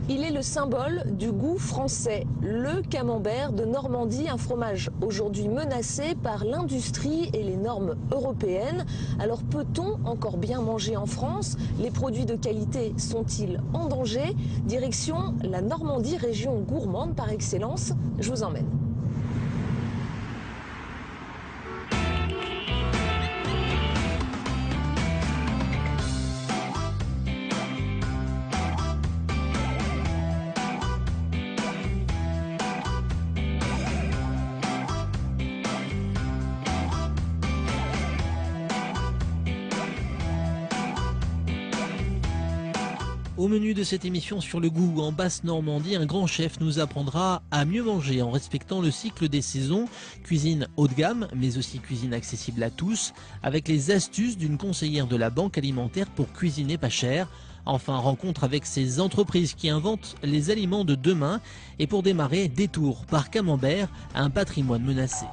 Il est le symbole du goût français, le camembert de Normandie, un fromage aujourd'hui menacé par l'industrie et les normes européennes. Alors peut-on encore bien manger en France? Les produits de qualité sont-ils en danger? Direction la Normandie, région gourmande par excellence, je vous emmène. Au menu de cette émission sur le goût en Basse-Normandie, un grand chef nous apprendra à mieux manger en respectant le cycle des saisons. Cuisine haut de gamme, mais aussi cuisine accessible à tous, avec les astuces d'une conseillère de la Banque alimentaire pour cuisiner pas cher. Enfin, rencontre avec ces entreprises qui inventent les aliments de demain. Et pour démarrer, détour par Camembert, un patrimoine menacé.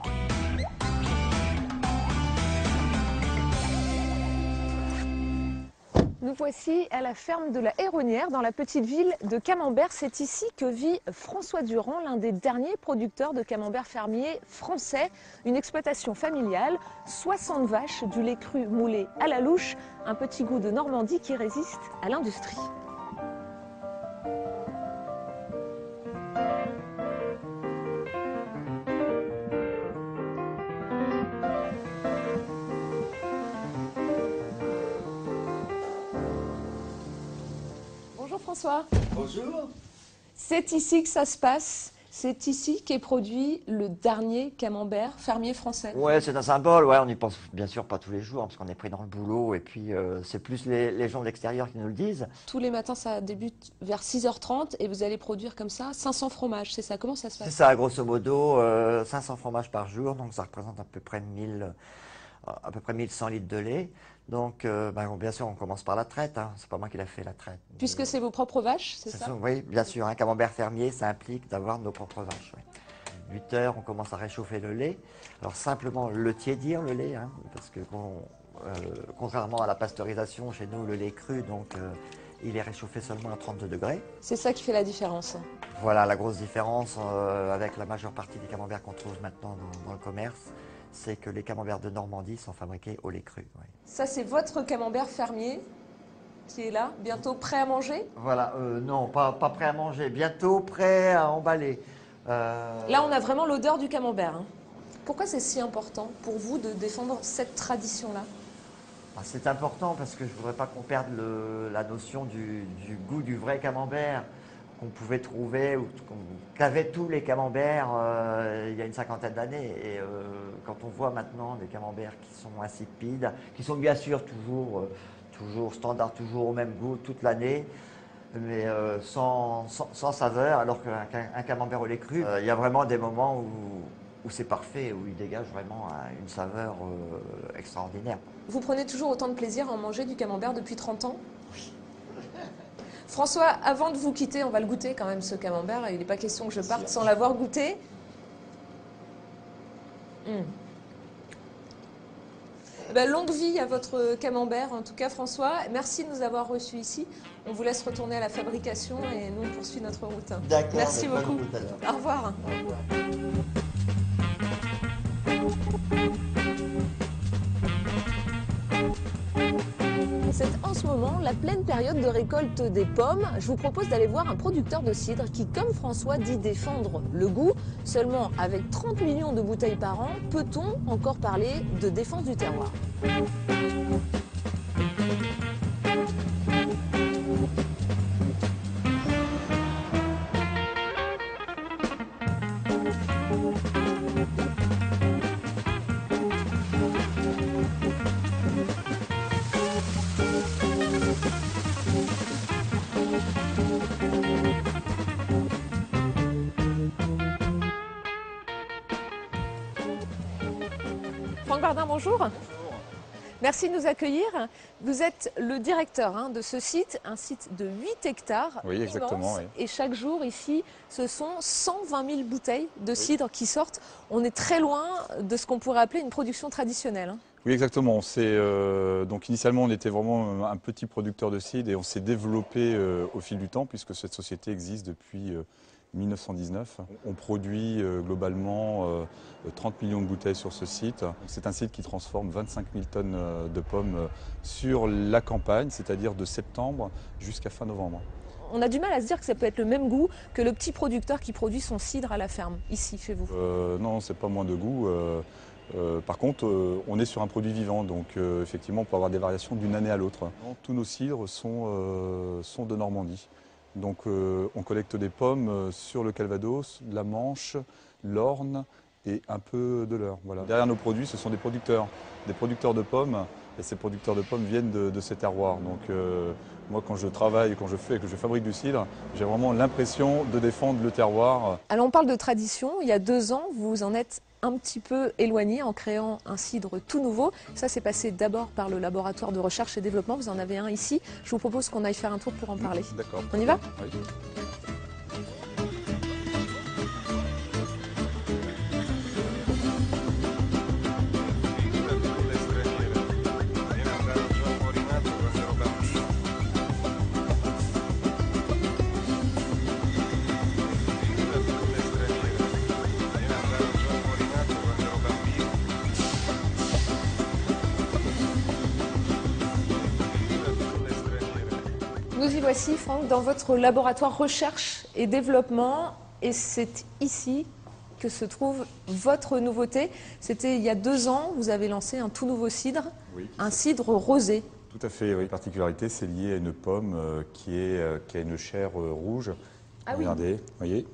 Nous voici à la ferme de la Héronnière, dans la petite ville de Camembert. C'est ici que vit François Durand, l'un des derniers producteurs de camembert fermier français. Une exploitation familiale, 60 vaches, du lait cru moulé à la louche, un petit goût de Normandie qui résiste à l'industrie. Bonjour François. Bonjour. C'est ici que ça se passe. C'est ici qu'est produit le dernier camembert fermier français. Ouais, c'est un symbole. Ouais, on n'y pense bien sûr pas tous les jours parce qu'on est pris dans le boulot et puis c'est plus les gens de l'extérieur qui nous le disent. Tous les matins, ça débute vers 6h30 et vous allez produire comme ça 500 fromages, c'est ça? Comment ça se passe? C'est ça, grosso modo, 500 fromages par jour, donc ça représente à peu près 1100 litres de lait. Donc, bien sûr, on commence par la traite. Hein. C'est pas moi qui l'a fait, la traite. Puisque c'est vos propres vaches, c'est ça? Oui, bien sûr. Un camembert fermier, ça implique d'avoir nos propres vaches. Ouais. 8 heures, on commence à réchauffer le lait. Alors, simplement le tiédir, le lait, hein, parce que contrairement à la pasteurisation, chez nous, le lait est cru, donc il est réchauffé seulement à 32 degrés. C'est ça qui fait la différence. Voilà, la grosse différence avec la majeure partie des camemberts qu'on trouve maintenant dans le commerce, c'est que les camemberts de Normandie sont fabriqués au lait cru. Ouais. Ça, c'est votre camembert fermier qui est là, bientôt prêt à manger? Voilà, non, pas prêt à manger, bientôt prêt à emballer. Là, on a vraiment l'odeur du camembert. Hein. Pourquoi c'est si important pour vous de défendre cette tradition-là? C'est important parce que je ne voudrais pas qu'on perde la notion du goût du vrai camembert qu'on pouvait trouver ou qu'avaient tous les camemberts il y a une cinquantaine d'années. Et quand on voit maintenant des camemberts qui sont insipides, qui sont bien sûr toujours standards, toujours au même goût toute l'année, mais sans saveur, alors qu'un camembert au lait cru, il y a vraiment des moments où c'est parfait, où il dégage vraiment une saveur extraordinaire. Vous prenez toujours autant de plaisir à en manger du camembert depuis 30 ans? Oui. François, avant de vous quitter, on va le goûter quand même, ce camembert. Il n'est pas question que je parte sans l'avoir goûté. Longue vie à votre camembert, en tout cas François. Merci de nous avoir reçus ici. On vous laisse retourner à la fabrication et nous on poursuit notre route. D'accord. Merci beaucoup. Au revoir. Au revoir. C'est en ce moment la pleine période de récolte des pommes. Je vous propose d'aller voir un producteur de cidre qui, comme François, dit défendre le goût. Seulement, avec 30 millions de bouteilles par an, peut-on encore parler de défense du terroir? Franck Bardin, bonjour. Bonjour. Merci de nous accueillir. Vous êtes le directeur de ce site, un site de 8 hectares. Oui, exactement. Immense. Oui. Et chaque jour ici, ce sont 120 000 bouteilles de cidre qui sortent. On est très loin de ce qu'on pourrait appeler une production traditionnelle. Oui, exactement. Donc initialement, on était vraiment un petit producteur de cidre et on s'est développé au fil du temps puisque cette société existe depuis 1919. On produit globalement 30 millions de bouteilles sur ce site. C'est un site qui transforme 25 000 tonnes de pommes sur la campagne, c'est-à-dire de septembre jusqu'à fin novembre. On a du mal à se dire que ça peut être le même goût que le petit producteur qui produit son cidre à la ferme, ici, chez vous. Non, c'est pas moins de goût. Par contre, on est sur un produit vivant, donc effectivement, on peut avoir des variations d'une année à l'autre. Tous nos cidres sont de Normandie. Donc on collecte des pommes sur le Calvados, la Manche, l'Orne et un peu de l'Eure. Voilà. Derrière nos produits, ce sont des producteurs de pommes, et ces producteurs de pommes viennent de ces terroirs. Donc moi, quand je travaille, quand je fabrique du cidre, j'ai vraiment l'impression de défendre le terroir. Alors on parle de tradition, il y a 2 ans, vous en êtes un petit peu éloigné en créant un cidre tout nouveau. Ça s'est passé d'abord par le laboratoire de recherche et développement, vous en avez un ici. Je vous propose qu'on aille faire un tour pour en parler. D'accord. On y va ? Oui. Nous y voici, Franck, dans votre laboratoire recherche et développement. Et c'est ici que se trouve votre nouveauté. C'était il y a 2 ans, vous avez lancé un tout nouveau cidre, Oui. un cidre rosé. Tout à fait, oui. La particularité, c'est lié à une pomme qui a une chair rouge. Ah oui. Regardez, voyez.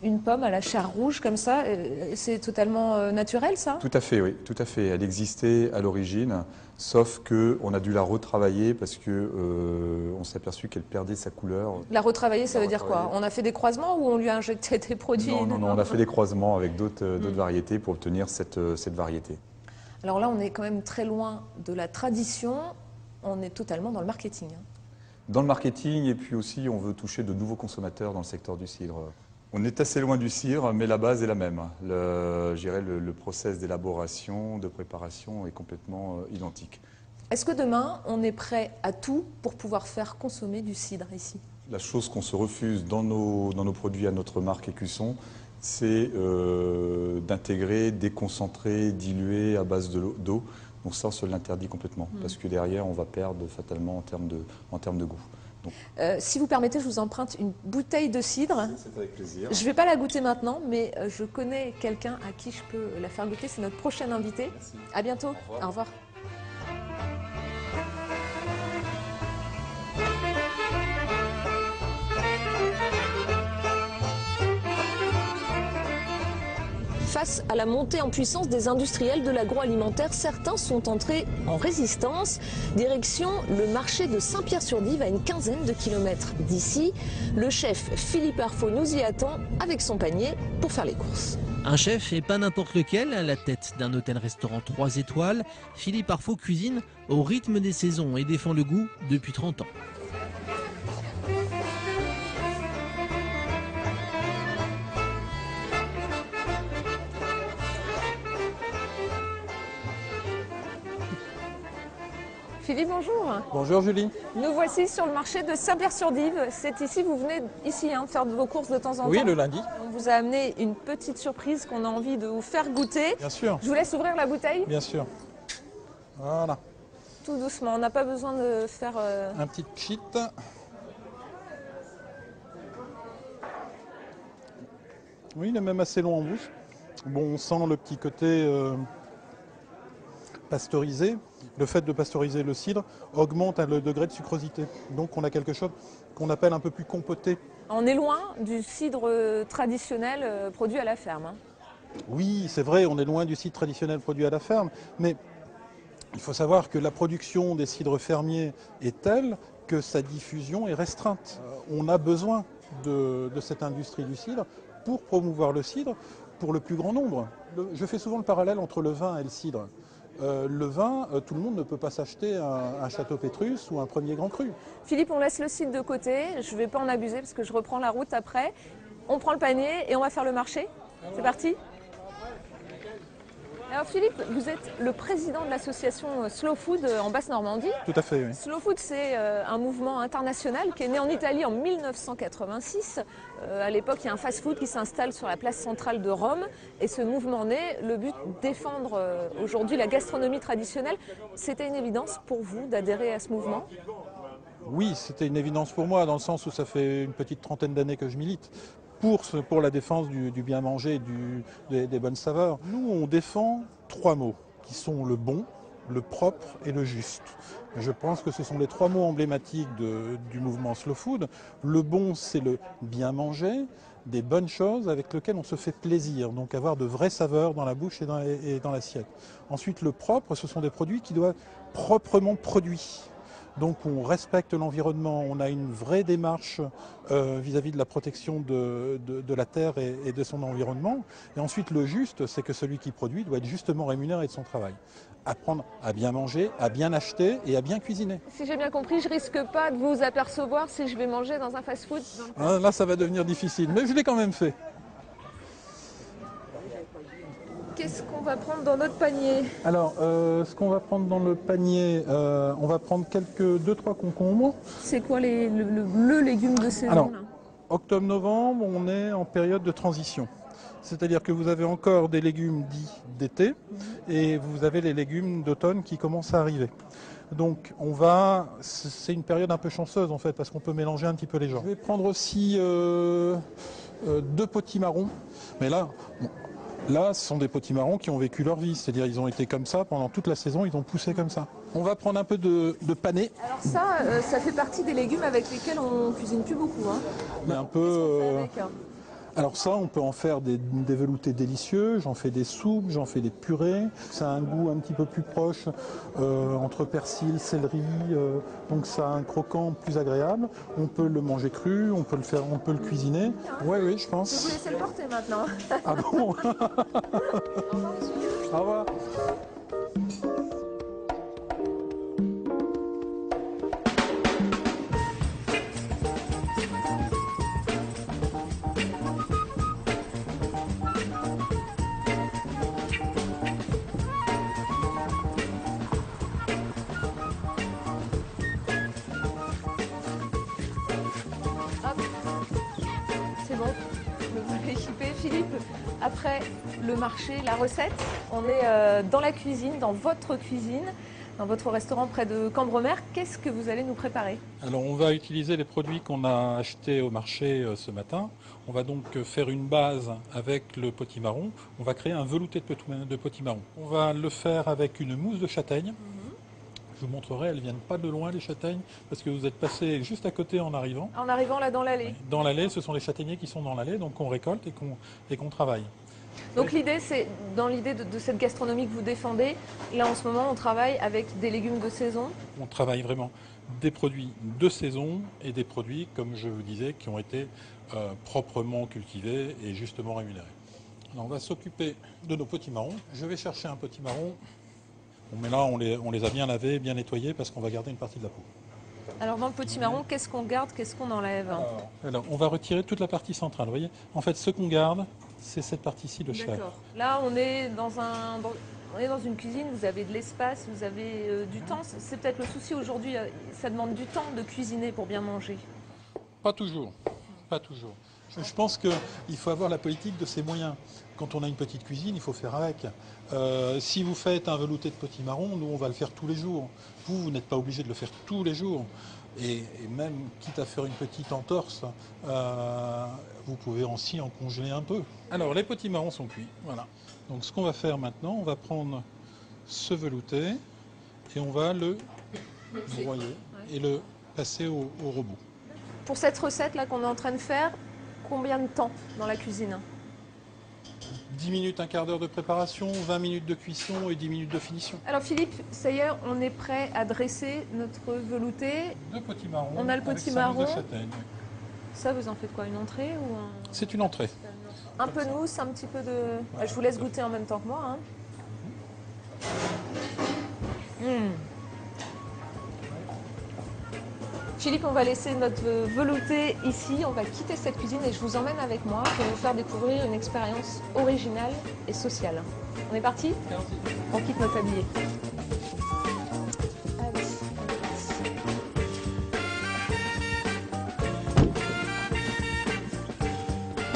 Une pomme à la chair rouge comme ça, c'est totalement naturel ça ? Tout à fait, oui, tout à fait. Elle existait à l'origine, sauf qu'on a dû la retravailler parce qu'on s'est aperçu qu'elle perdait sa couleur. La retravailler, ça veut dire quoi ? On a fait des croisements ou on lui a injecté des produits ? Non, on a fait des croisements avec d'autres variétés pour obtenir cette variété. Alors là, on est quand même très loin de la tradition, on est totalement dans le marketing. Dans le marketing, et puis aussi, on veut toucher de nouveaux consommateurs dans le secteur du cidre. On est assez loin du cidre, mais la base est la même. Le process d'élaboration, de préparation est complètement identique. Est-ce que demain, on est prêt à tout pour pouvoir faire consommer du cidre ici ? La chose qu'on se refuse dans nos produits à notre marque Écusson, c'est d'intégrer des concentrés dilués à base d'eau. Donc ça, on se l'interdit complètement, parce que derrière, on va perdre fatalement en termes de goût. Si vous permettez, je vous emprunte une bouteille de cidre. C'est avec plaisir. Je ne vais pas la goûter maintenant, mais je connais quelqu'un à qui je peux la faire goûter. C'est notre prochain invité. Merci. À bientôt. Au revoir. Au revoir. Face à la montée en puissance des industriels de l'agroalimentaire, certains sont entrés en résistance. Direction le marché de Saint-Pierre-sur-Dive, à une quinzaine de kilomètres d'ici. Le chef Philippe Arfo nous y attend avec son panier pour faire les courses. Un chef, et pas n'importe lequel, à la tête d'un hôtel-restaurant 3 étoiles, Philippe Arfo cuisine au rythme des saisons et défend le goût depuis 30 ans. Philippe, bonjour. Bonjour Julie. Nous voici sur le marché de Saint-Pierre-sur-Dive. C'est ici, vous venez ici faire vos courses de temps en temps. Oui, le lundi. On vous a amené une petite surprise qu'on a envie de vous faire goûter. Bien sûr, Je vous laisse ouvrir la bouteille. bien sûr. Voilà, Tout doucement, on n'a pas besoin de faire... un petit cheat. Oui, il est même assez long en bouche. Bon, on sent le petit côté pasteurisé. Le fait de pasteuriser le cidre augmente le degré de sucrosité. Donc on a quelque chose qu'on appelle un peu plus compoté. On est loin du cidre traditionnel produit à la ferme. Oui, c'est vrai, on est loin du cidre traditionnel produit à la ferme, mais il faut savoir que la production des cidres fermiers est telle que sa diffusion est restreinte. On a besoin de cette industrie du cidre pour promouvoir le cidre pour le plus grand nombre. Je fais souvent le parallèle entre le vin et le cidre. Le vin, tout le monde ne peut pas s'acheter un Château Pétrus ou un Premier Grand Cru. Philippe, on laisse le cidre de côté. Je ne vais pas en abuser parce que je reprends la route après. On prend le panier et on va faire le marché. C'est parti ? Alors Philippe, vous êtes le président de l'association Slow Food en Basse-Normandie. Tout à fait, oui. Slow Food, c'est un mouvement international qui est né en Italie en 1986. À l'époque, il y a un fast-food qui s'installe sur la place centrale de Rome. Et ce mouvement naît, le but de défendre aujourd'hui la gastronomie traditionnelle. C'était une évidence pour vous d'adhérer à ce mouvement ? Oui, c'était une évidence pour moi, dans le sens où ça fait une petite trentaine d'années que je milite pour la défense du bien manger et des bonnes saveurs. Nous, on défend 3 mots, qui sont le bon, le propre et le juste. Je pense que ce sont les 3 mots emblématiques du mouvement Slow Food. Le bon, c'est le bien manger, des bonnes choses avec lesquelles on se fait plaisir, donc avoir de vraies saveurs dans la bouche et dans l'assiette. Ensuite, le propre, ce sont des produits qui doivent être proprement produits. Donc on respecte l'environnement, on a une vraie démarche vis-à-vis de la protection de la terre et de son environnement. Et ensuite le juste, c'est que celui qui produit doit être justement rémunéré de son travail. Apprendre à bien manger, à bien acheter et à bien cuisiner. Si j'ai bien compris, je risque pas de vous apercevoir si je vais manger dans un fast-food. Là ça va devenir difficile, mais je l'ai quand même fait. Qu'est-ce qu'on va prendre dans notre panier? Alors, ce qu'on va prendre dans le panier, on va prendre 2-3 concombres. C'est quoi le légume de saison? Alors, là octobre-novembre, on est en période de transition. C'est-à-dire que vous avez encore des légumes dits d'été et vous avez les légumes d'automne qui commencent à arriver. Donc c'est une période un peu chanceuse en fait parce qu'on peut mélanger un petit peu les genres. Je vais prendre aussi 2 potimarrons, mais là, ce sont des potimarrons qui ont vécu leur vie, c'est-à-dire ils ont été comme ça pendant toute la saison, ils ont poussé comme ça. On va prendre un peu de panais. Alors ça fait partie des légumes avec lesquels on cuisine plus beaucoup. Hein. Mais un peu. Avec, hein. Alors ça, on peut en faire des veloutés délicieux, j'en fais des soupes, j'en fais des purées. Ça a un goût un petit peu plus proche entre persil, céleri, donc ça a un croquant plus agréable. On peut le manger cru, on peut le cuisiner. Oui, je pense. Je vais vous laisser le porter maintenant. Ah bon? Au revoir. C'est bon, le voilà équipé. Philippe, après le marché, la recette, on est dans la cuisine, dans votre cuisine, dans votre restaurant près de Cambremer. Qu'est-ce que vous allez nous préparer? Alors on va utiliser les produits qu'on a achetés au marché ce matin. On va donc faire une base avec le potimarron. On va créer un velouté de potimarron. On va le faire avec une mousse de châtaigne. Je vous montrerai, elles ne viennent pas de loin les châtaignes parce que vous êtes passé juste à côté en arrivant. En arrivant là dans l'allée. Dans l'allée, ce sont les châtaigniers qui sont dans l'allée, donc qu'on récolte et qu'on travaille. Donc l'idée, c'est, dans l'idée de cette gastronomie que vous défendez, là en ce moment on travaille avec des légumes de saison. On travaille vraiment des produits de saison et des produits, comme je vous disais, qui ont été proprement cultivés et justement rémunérés. Alors on va s'occuper de nos potimarrons. Je vais chercher un potimarron. Bon, mais là, on les a bien lavés, bien nettoyés parce qu'on va garder une partie de la peau. Alors dans le potimarron, qu'est-ce qu'on garde, qu'est-ce qu'on enlève? Alors, on va retirer toute la partie centrale. Vous voyez, en fait, ce qu'on garde, c'est cette partie-ci de chair. D'accord. Là, on est dans une cuisine, vous avez de l'espace, vous avez du temps. C'est peut-être le souci aujourd'hui, ça demande du temps de cuisiner pour bien manger. Pas toujours, pas toujours. Je pense qu'il faut avoir la politique de ses moyens. Quand on a une petite cuisine, il faut faire avec. Si vous faites un velouté de potimarron, nous on va le faire tous les jours. Vous n'êtes pas obligé de le faire tous les jours. Et même, quitte à faire une petite entorse, vous pouvez aussi en congeler un peu. Alors, les potimarrons sont cuits, voilà. Donc, ce qu'on va faire maintenant, on va prendre ce velouté et on va le broyer et le passer au robot. Pour cette recette-là qu'on est en train de faire, combien de temps dans la cuisine? 10 minutes, un quart d'heure de préparation, 20 minutes de cuisson et 10 minutes de finition. Alors Philippe, ça y est, on est prêt à dresser notre velouté. Le potimarron. On a le potimarron. Avec sa mousse de châtaigne. Ça, vous en faites quoi, une entrée ou un... C'est une entrée. Un peu de mousse, un petit peu de... Voilà, je vous laisse goûter en même temps que moi. Hein. Philippe, on va laisser notre velouté ici, on va quitter cette cuisine et je vous emmène avec moi pour vous faire découvrir une expérience originale et sociale. On est parti? On quitte notre tablier.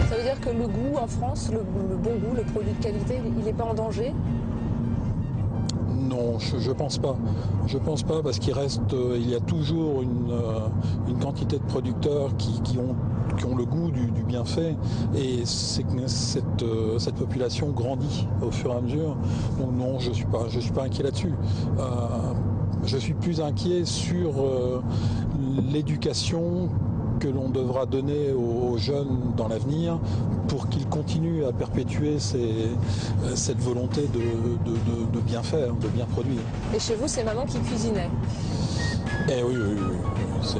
Ça veut dire que le goût en France, le bon goût, le produit de qualité, il n'est pas en danger? Non, je pense pas. Je pense pas parce il y a toujours une quantité de producteurs qui ont le goût du bienfait et cette population grandit au fur et à mesure. Donc non, je suis pas inquiet là-dessus. Je suis plus inquiet sur l'éducation que l'on devra donner aux jeunes dans l'avenir pour qu'ils continuent à perpétuer cette volonté de bien faire, de bien produire. Et chez vous, c'est maman qui cuisinait? Eh oui. C'est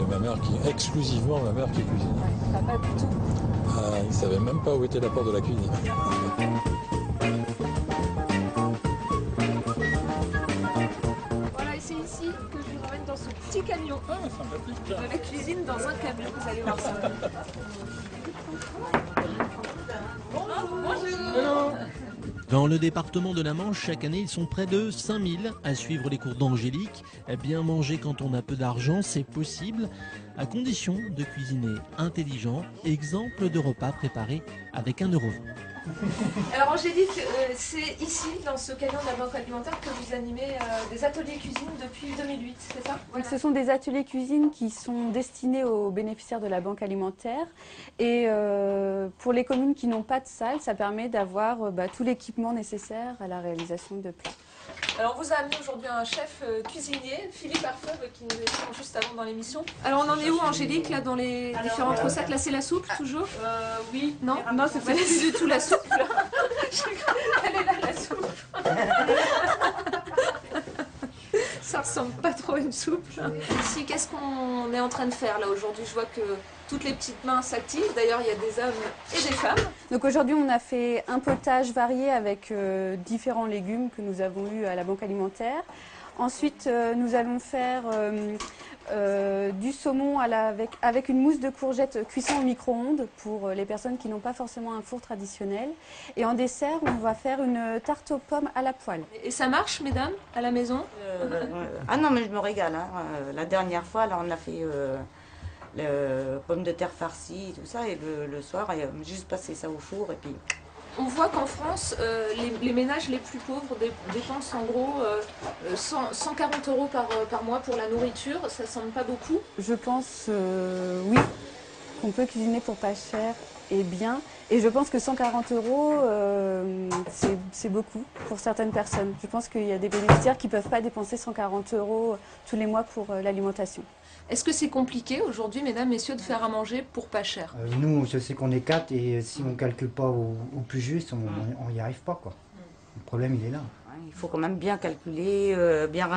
exclusivement ma mère qui cuisine. Papa du tout? Il ne savait même pas où était la porte de la cuisine. Voilà, et c'est ici que je vous emmène dans ce petit camion. Ah, sympathique. La cuisine dans un camion, vous allez voir ça. Bonjour. Dans le département de la Manche, chaque année, ils sont près de 5000 à suivre les cours d'Angélique. Bien manger quand on a peu d'argent, c'est possible, à condition de cuisiner intelligent. Exemple de repas préparés avec 1 €. Alors Angélique, c'est ici, dans ce camion de la Banque Alimentaire, que vous animez des ateliers cuisine depuis 2008, c'est ça? Donc, ce sont des ateliers cuisine qui sont destinés aux bénéficiaires de la Banque Alimentaire. Et pour les communes qui n'ont pas de salle, ça permet d'avoir tout l'équipement nécessaire à la réalisation de plats. Alors on vous a amené aujourd'hui un chef cuisinier, Philippe Arfeuve, qui nous est juste avant dans l'émission. Alors on en est où Angélique, là, dans les différentes recettes? Là c'est la soupe, toujours? Oui. Non, c'est pas du tout la soupe, là. Elle est là, la soupe. Ça ressemble pas trop à une soupe. Ici, qu'est-ce qu'on est en train de faire là aujourd'hui? Je vois que toutes les petites mains s'activent. D'ailleurs, il y a des hommes et des femmes. Donc aujourd'hui, on a fait un potage varié avec différents légumes que nous avons eus à la Banque Alimentaire. Ensuite, nous allons faire du saumon avec une mousse de courgettes cuisson au micro-ondes pour les personnes qui n'ont pas forcément un four traditionnel. Et en dessert, on va faire une tarte aux pommes à la poêle. Et ça marche, mesdames, à la maison? Ah non, mais je me régale. Hein. La dernière fois, là, on a fait pommes de terre farcies, tout ça, et le soir, juste passer ça au four, et puis... On voit qu'en France, les ménages les plus pauvres dépensent en gros 140 € par mois pour la nourriture. Ça ne semble pas beaucoup? Je pense, oui, qu'on peut cuisiner pour pas cher et bien. Et je pense que 140 €, c'est beaucoup pour certaines personnes. Je pense qu'il y a des bénéficiaires qui ne peuvent pas dépenser 140 € tous les mois pour l'alimentation. Est-ce que c'est compliqué aujourd'hui, mesdames, messieurs, de faire à manger pour pas cher? Nous, je sais qu'on est 4 et si on ne calcule pas au plus juste, on n'y arrive pas, quoi. Le problème, il est là. Il faut quand même bien calculer, bien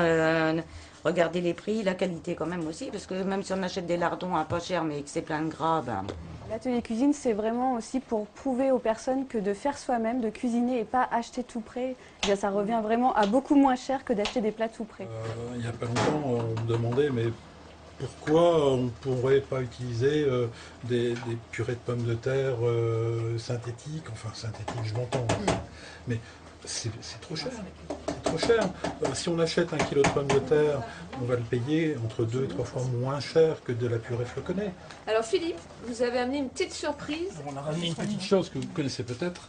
regarder les prix, la qualité quand même aussi, parce que même si on achète des lardons à pas cher mais que c'est plein de gras, ben... L'atelier cuisine, c'est vraiment aussi pour prouver aux personnes que de faire soi-même, de cuisiner et pas acheter tout prêt, bien, ça revient vraiment à beaucoup moins cher que d'acheter des plats tout prêts. Il n'y a pas longtemps, on me demandait, mais pourquoi on ne pourrait pas utiliser des purées de pommes de terre synthétiques, enfin synthétiques, je m'entends, mais c'est trop cher. C'est trop cher. Si on achète 1 kilo de pommes de terre, on va le payer entre 2 et 3 fois moins cher que de la purée floconnée. Alors Philippe, vous avez amené une petite surprise. On a ramené une petite chose que vous connaissez peut-être,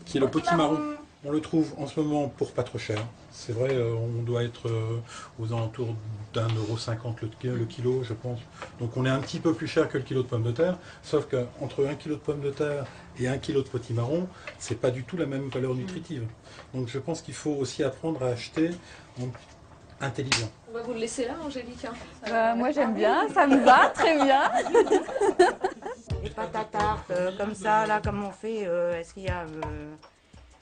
qui est le potimarron. On le trouve en ce moment pour pas trop cher. C'est vrai, on doit être aux alentours d'1,50 € le kilo, je pense. Donc on est un petit peu plus cher que le kilo de pommes de terre, sauf qu'entre 1 kilo de pommes de terre et 1 kilo de potimarron, c'est pas du tout la même valeur nutritive. Donc je pense qu'il faut aussi apprendre à acheter intelligent. On va vous le laisser là, Angélique. Moi j'aime bien, ça me va très bien. Les pâtes à tarte, comme ça, là, comme on fait, est-ce qu'il y a...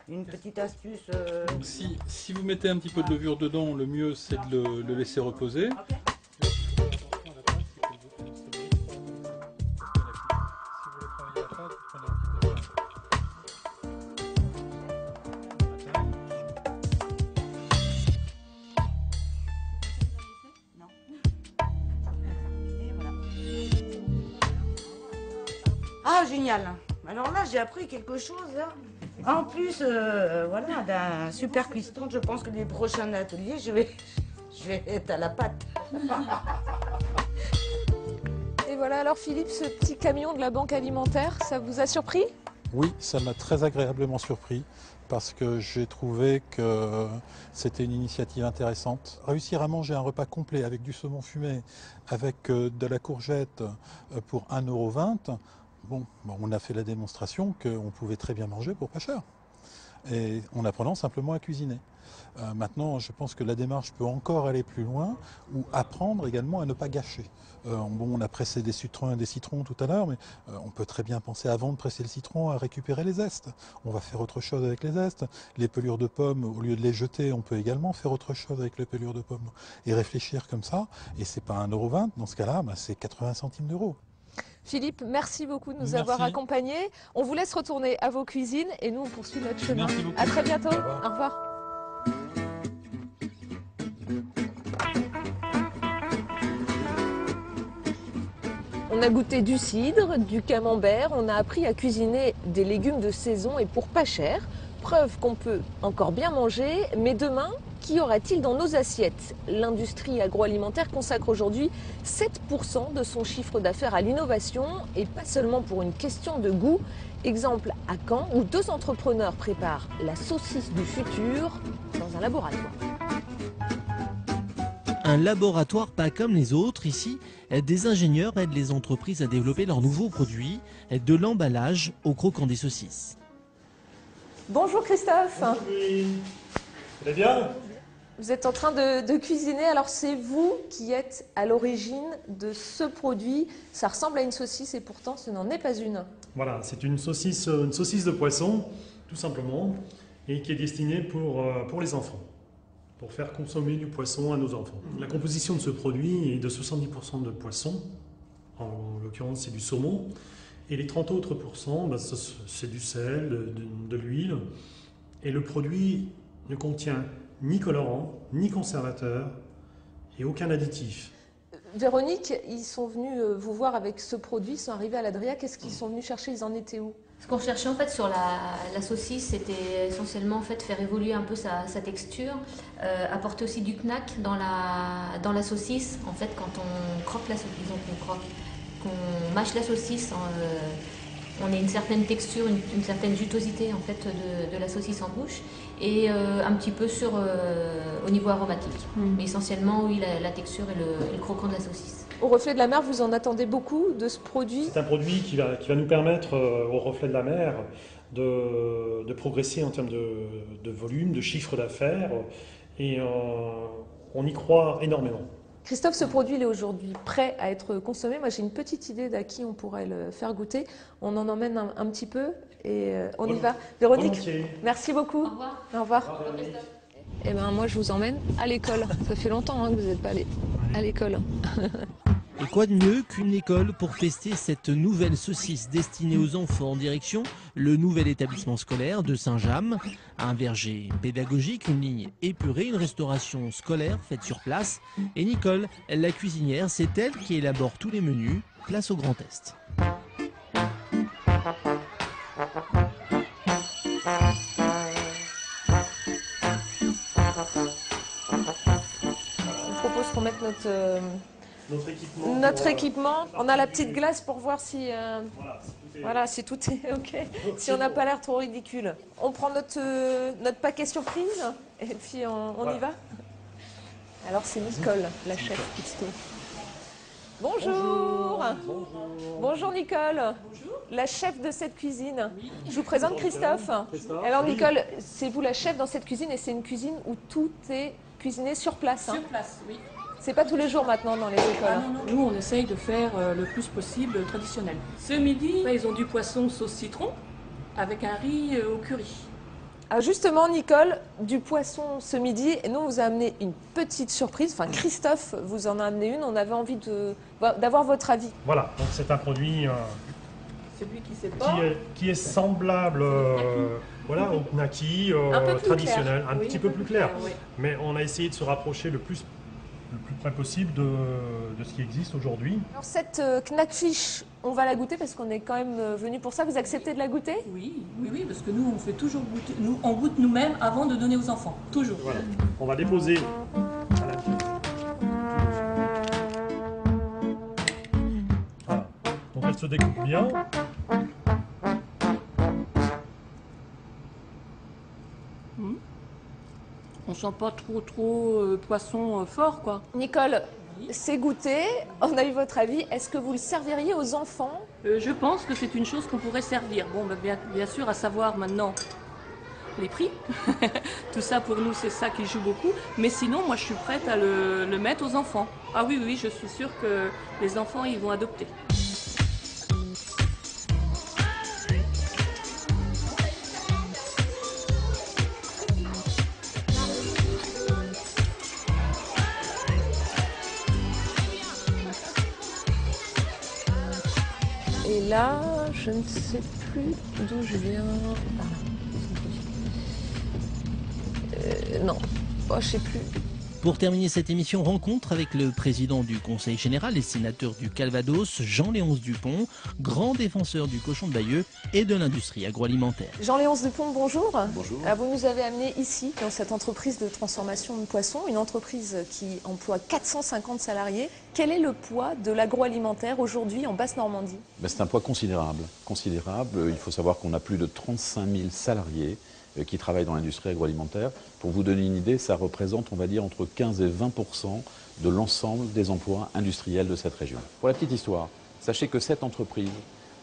une petite astuce. Donc si vous mettez un petit peu de levure dedans, le mieux c'est de le laisser reposer. Ah, génial! Alors là, j'ai appris quelque chose, là. En plus, voilà, d'un super cuistot, je pense que les prochains ateliers, je vais être à la pâte. Et voilà, alors Philippe, ce petit camion de la banque alimentaire, ça vous a surpris? Oui, ça m'a très agréablement surpris parce que j'ai trouvé que c'était une initiative intéressante. Réussir à manger un repas complet avec du saumon fumé, avec de la courgette pour 1,20 €, bon, on a fait la démonstration qu'on pouvait très bien manger pour pas cher. Et en apprenant simplement à cuisiner. Maintenant, je pense que la démarche peut encore aller plus loin ou apprendre également à ne pas gâcher. On a pressé des citrons tout à l'heure, mais on peut très bien penser avant de presser le citron à récupérer les zestes. On va faire autre chose avec les zestes. Les pelures de pommes, au lieu de les jeter, on peut également faire autre chose avec les pelures de pommes. Et réfléchir comme ça, et c'est pas 1,20 €, dans ce cas-là, c'est 80 centimes d'euros. Philippe, merci beaucoup de nous avoir accompagnés. On vous laisse retourner à vos cuisines et nous on poursuit notre chemin. Merci beaucoup. À très bientôt. Au revoir. Au revoir. On a goûté du cidre, du camembert, on a appris à cuisiner des légumes de saison et pour pas cher. Preuve qu'on peut encore bien manger, mais demain, qu'y aura-t-il dans nos assiettes? L'industrie agroalimentaire consacre aujourd'hui 7% de son chiffre d'affaires à l'innovation et pas seulement pour une question de goût. Exemple à Caen où 2 entrepreneurs préparent la saucisse du futur dans un laboratoire. Un laboratoire pas comme les autres. Ici, des ingénieurs aident les entreprises à développer leurs nouveaux produits, de l'emballage au croquant des saucisses. Bonjour Christophe. Bonjour, ça va bien? Vous êtes en train de cuisiner, alors c'est vous qui êtes à l'origine de ce produit. Ça ressemble à une saucisse et pourtant ce n'en est pas une. Voilà, c'est une saucisse de poisson, tout simplement, et qui est destinée pour les enfants, pour faire consommer du poisson à nos enfants. La composition de ce produit est de 70% de poisson, en l'occurrence c'est du saumon, et les 30 autres pourcents, c'est du sel, de l'huile, et le produit ne contient ni colorant, ni conservateur, et aucun additif. Véronique, ils sont venus vous voir avec ce produit, ils sont arrivés à l'Adria, qu'est-ce qu'ils sont venus chercher, ils en étaient où? Ce qu'on cherchait en fait sur la saucisse, c'était essentiellement en fait faire évoluer un peu sa texture, apporter aussi du knack dans la saucisse. En fait, quand on croque la saucisse, disons qu'on mâche la saucisse, on a une certaine texture, une certaine jutosité en fait de la saucisse en bouche et un petit peu au niveau aromatique. Mais essentiellement, oui, la texture et le croquant de la saucisse. Au Reflet de la Mer, vous en attendez beaucoup de ce produit? C'est un produit qui va nous permettre, au Reflet de la Mer, de progresser en termes de volume, de chiffre d'affaires, et on y croit énormément. Christophe, ce produit il est aujourd'hui prêt à être consommé. Moi, j'ai une petite idée d'à qui on pourrait le faire goûter. On en emmène un petit peu et on y va. Véronique, merci beaucoup. Au revoir. Au revoir. Eh ben, moi, je vous emmène à l'école. Ça fait longtemps que vous n'êtes pas allé à l'école. Et quoi de mieux qu'une école pour tester cette nouvelle saucisse destinée aux enfants en direction le nouvel établissement scolaire de Saint-James. Un verger pédagogique, une ligne épurée, une restauration scolaire faite sur place. Et Nicole, la cuisinière, c'est elle qui élabore tous les menus. Place au Grand Est. Je propose qu'on mette notre équipement. On a la petite glace pour voir si, voilà, si tout est OK. Si on n'a pas l'air trop ridicule. On prend notre paquet surprise et puis on y va. Alors c'est Nicole, la chef cuistot. Bonjour. Bonjour Nicole. Bonjour. La chef de cette cuisine. Je vous présente Christophe. Alors Nicole, c'est vous la chef dans cette cuisine et c'est une cuisine où tout est cuisiné sur place. Sur place, oui. C'est pas tous les jours maintenant dans les écoles. Ah non, non. Nous, on essaye de faire le plus possible traditionnel. Ce midi, ils ont du poisson sauce citron avec un riz au curry. Ah justement, Nicole, du poisson ce midi, et nous, on vous a amené une petite surprise. Enfin, Christophe vous en a amené une. On avait envie d'avoir votre avis. Voilà, donc c'est un produit celui qui sait pas. Qui est semblable voilà, au gnocchi traditionnel, un petit peu plus clair. Oui. Mais on a essayé de se rapprocher le plus le plus près possible de ce qui existe aujourd'hui. Alors cette knackfish, on va la goûter parce qu'on est quand même venu pour ça. Vous acceptez de la goûter? Oui, parce que nous, on fait toujours goûter. Nous, on goûte nous-mêmes avant de donner aux enfants. Toujours. Voilà. On va déposer à la pièce. Voilà. Donc elle se découpe bien. On sent pas trop poisson fort, quoi. Nicole, c'est goûté. On a eu votre avis. Est-ce que vous le serviriez aux enfants? Je pense que c'est une chose qu'on pourrait servir. Bon, bien sûr, à savoir maintenant les prix. Tout ça, pour nous, c'est ça qui joue beaucoup. Mais sinon, moi, je suis prête à le mettre aux enfants. Ah oui, je suis sûre que les enfants, ils vont adopter. Et là, je ne sais plus d'où je viens. Non, oh, je sais plus. Pour terminer cette émission, rencontre avec le président du Conseil général et sénateur du Calvados, Jean-Léonce Dupont, grand défenseur du cochon de Bayeux et de l'industrie agroalimentaire. Jean-Léonce Dupont, bonjour. Bonjour. Vous nous avez amené ici, dans cette entreprise de transformation de poissons, une entreprise qui emploie 450 salariés. Quel est le poids de l'agroalimentaire aujourd'hui en Basse-Normandie? C'est un poids considérable. Il faut savoir qu'on a plus de 35 000 salariés qui travaillent dans l'industrie agroalimentaire. Pour vous donner une idée, ça représente, on va dire, entre 15 et 20% de l'ensemble des emplois industriels de cette région. Pour la petite histoire, sachez que cette entreprise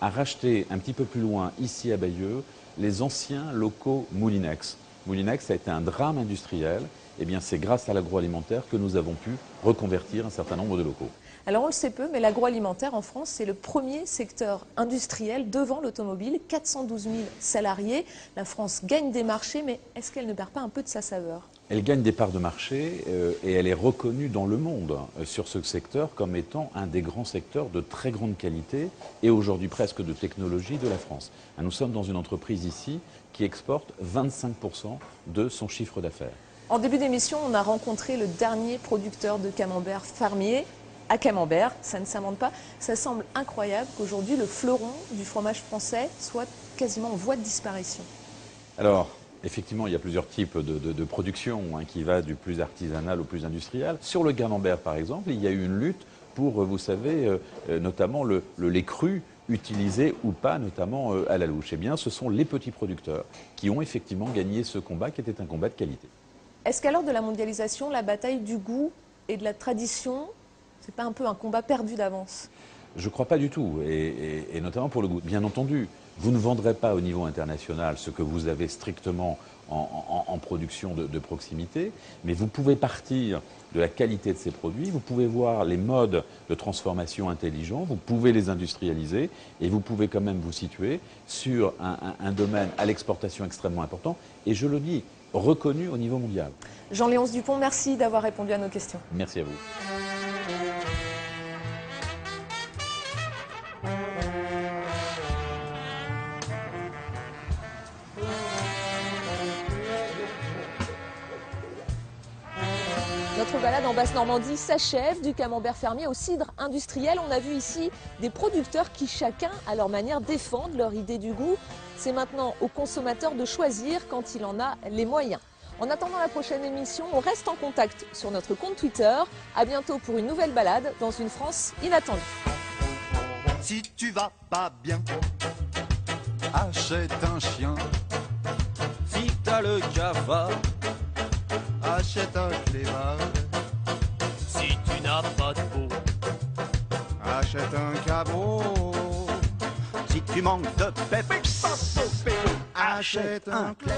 a racheté un petit peu plus loin, ici à Bayeux, les anciens locaux Moulinex. Moulinex, ça a été un drame industriel. Eh bien, c'est grâce à l'agroalimentaire que nous avons pu reconvertir un certain nombre de locaux. Alors on le sait peu, mais l'agroalimentaire en France, c'est le premier secteur industriel devant l'automobile, 412 000 salariés. La France gagne des marchés, mais est-ce qu'elle ne perd pas un peu de sa saveur? Elle gagne des parts de marché et elle est reconnue dans le monde sur ce secteur comme étant un des grands secteurs de très grande qualité et aujourd'hui presque de technologie de la France. Nous sommes dans une entreprise ici qui exporte 25% de son chiffre d'affaires. En début d'émission, on a rencontré le dernier producteur de camembert fermier à Camembert, ça ne s'invente pas. Ça semble incroyable qu'aujourd'hui le fleuron du fromage français soit quasiment en voie de disparition. Alors, effectivement, il y a plusieurs types de production qui va du plus artisanal au plus industriel. Sur le camembert, par exemple, il y a eu une lutte pour, vous savez, notamment le lait cru utilisé ou pas, notamment à la louche. Eh bien, ce sont les petits producteurs qui ont effectivement gagné ce combat qui était un combat de qualité. Est-ce qu'à l'heure de la mondialisation, la bataille du goût et de la tradition, c'est pas un peu un combat perdu d'avance? Je ne crois pas du tout, et notamment pour le goût. Bien entendu, vous ne vendrez pas au niveau international ce que vous avez strictement en production de proximité, mais vous pouvez partir de la qualité de ces produits, vous pouvez voir les modes de transformation intelligents, vous pouvez les industrialiser, et vous pouvez quand même vous situer sur un domaine à l'exportation extrêmement important, et je le dis, reconnu au niveau mondial. Jean-Léonce Dupont, merci d'avoir répondu à nos questions. Merci à vous. Notre balade en Basse-Normandie s'achève, du camembert fermier au cidre industriel. On a vu ici des producteurs qui chacun, à leur manière, défendent leur idée du goût. C'est maintenant au consommateur de choisir quand il en a les moyens. En attendant la prochaine émission, on reste en contact sur notre compte Twitter. À bientôt pour une nouvelle balade dans une France inattendue. Si tu vas pas bien, achète un chien. Si t'as le cafard, achète un clébard. Si tu n'as pas de peau, achète un cabot. Si tu manques de pep, achète un clef.